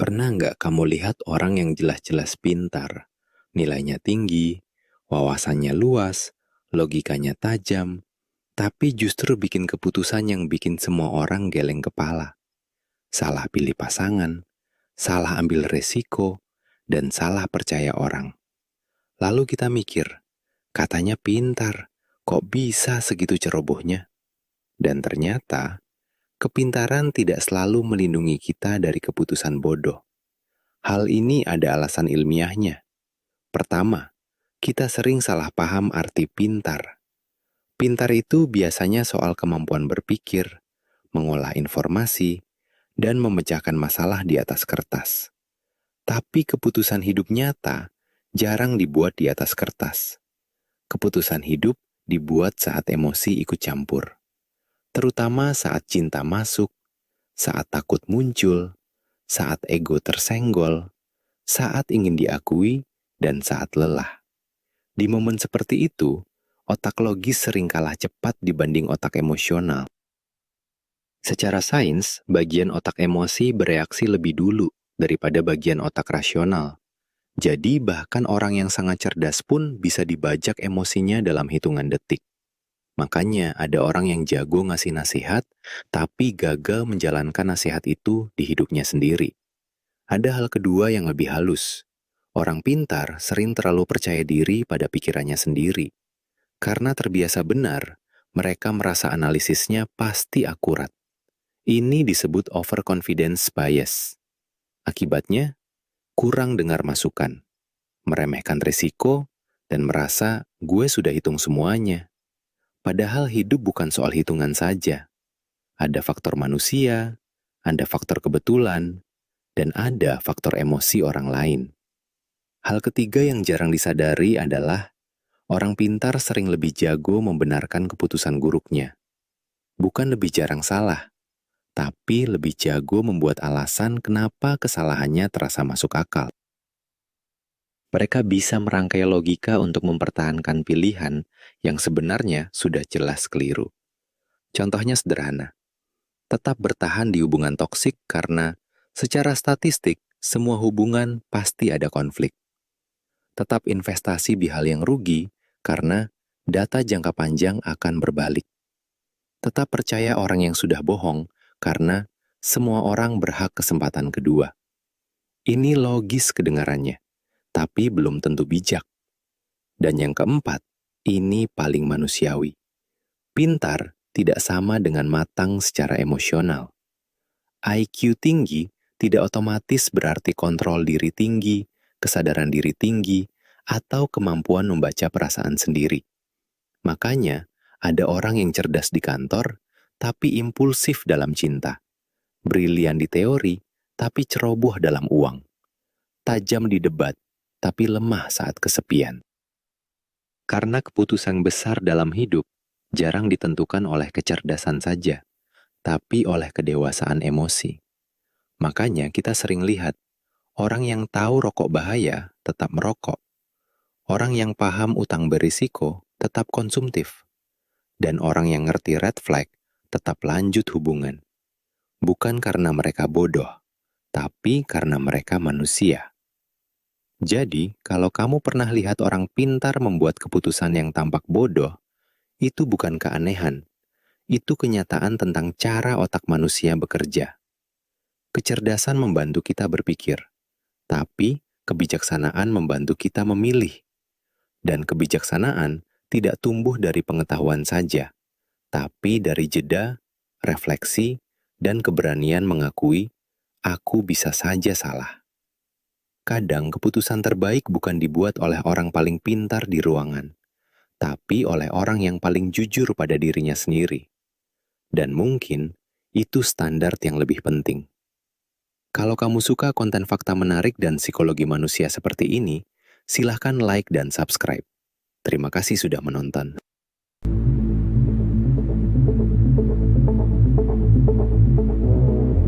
Pernah nggak kamu lihat orang yang jelas-jelas pintar, nilainya tinggi, wawasannya luas, logikanya tajam, tapi justru bikin keputusan yang bikin semua orang geleng kepala? Salah pilih pasangan, salah ambil resiko, dan salah percaya orang. Lalu kita mikir, katanya pintar, kok bisa segitu cerobohnya? Dan ternyata, kepintaran tidak selalu melindungi kita dari keputusan bodoh. Hal ini ada alasan ilmiahnya. Pertama, kita sering salah paham arti pintar. Pintar itu biasanya soal kemampuan berpikir, mengolah informasi, dan memecahkan masalah di atas kertas. Tapi keputusan hidup nyata jarang dibuat di atas kertas. Keputusan hidup dibuat saat emosi ikut campur. Terutama saat cinta masuk, saat takut muncul, saat ego tersenggol, saat ingin diakui, dan saat lelah. Di momen seperti itu, otak logis sering kalah cepat dibanding otak emosional. Secara sains, bagian otak emosi bereaksi lebih dulu daripada bagian otak rasional. Jadi bahkan orang yang sangat cerdas pun bisa dibajak emosinya dalam hitungan detik. Makanya ada orang yang jago ngasih nasihat, tapi gagal menjalankan nasihat itu di hidupnya sendiri. Ada hal kedua yang lebih halus. Orang pintar sering terlalu percaya diri pada pikirannya sendiri. Karena terbiasa benar, mereka merasa analisisnya pasti akurat. Ini disebut overconfidence bias. Akibatnya, kurang dengar masukan, meremehkan risiko, dan merasa gue sudah hitung semuanya. Padahal hidup bukan soal hitungan saja. Ada faktor manusia, ada faktor kebetulan, dan ada faktor emosi orang lain. Hal ketiga yang jarang disadari adalah orang pintar sering lebih jago membenarkan keputusan buruknya. Bukan lebih jarang salah, tapi lebih jago membuat alasan kenapa kesalahannya terasa masuk akal. Mereka bisa merangkai logika untuk mempertahankan pilihan yang sebenarnya sudah jelas keliru. Contohnya sederhana, tetap bertahan di hubungan toksik karena secara statistik semua hubungan pasti ada konflik. Tetap investasi di hal yang rugi karena data jangka panjang akan berbalik. Tetap percaya orang yang sudah bohong karena semua orang berhak kesempatan kedua. Ini logis kedengarannya, tapi belum tentu bijak. Dan yang keempat, ini paling manusiawi. Pintar tidak sama dengan matang secara emosional. IQ tinggi tidak otomatis berarti kontrol diri tinggi, kesadaran diri tinggi, atau kemampuan membaca perasaan sendiri. Makanya, ada orang yang cerdas di kantor, tapi impulsif dalam cinta. Brilian di teori, tapi ceroboh dalam uang. Tajam di debat, tapi lemah saat kesepian. Karena keputusan besar dalam hidup jarang ditentukan oleh kecerdasan saja, tapi oleh kedewasaan emosi. Makanya kita sering lihat, orang yang tahu rokok bahaya tetap merokok. Orang yang paham utang berisiko tetap konsumtif. Dan orang yang ngerti red flag tetap lanjut hubungan. Bukan karena mereka bodoh, tapi karena mereka manusia. Jadi, kalau kamu pernah lihat orang pintar membuat keputusan yang tampak bodoh, itu bukan keanehan. Itu kenyataan tentang cara otak manusia bekerja. Kecerdasan membantu kita berpikir, tapi kebijaksanaan membantu kita memilih. Dan kebijaksanaan tidak tumbuh dari pengetahuan saja, tapi dari jeda, refleksi, dan keberanian mengakui, aku bisa saja salah. Kadang keputusan terbaik bukan dibuat oleh orang paling pintar di ruangan, tapi oleh orang yang paling jujur pada dirinya sendiri. Dan mungkin itu standar yang lebih penting. Kalau kamu suka konten fakta menarik dan psikologi manusia seperti ini, silahkan like dan subscribe. Terima kasih sudah menonton.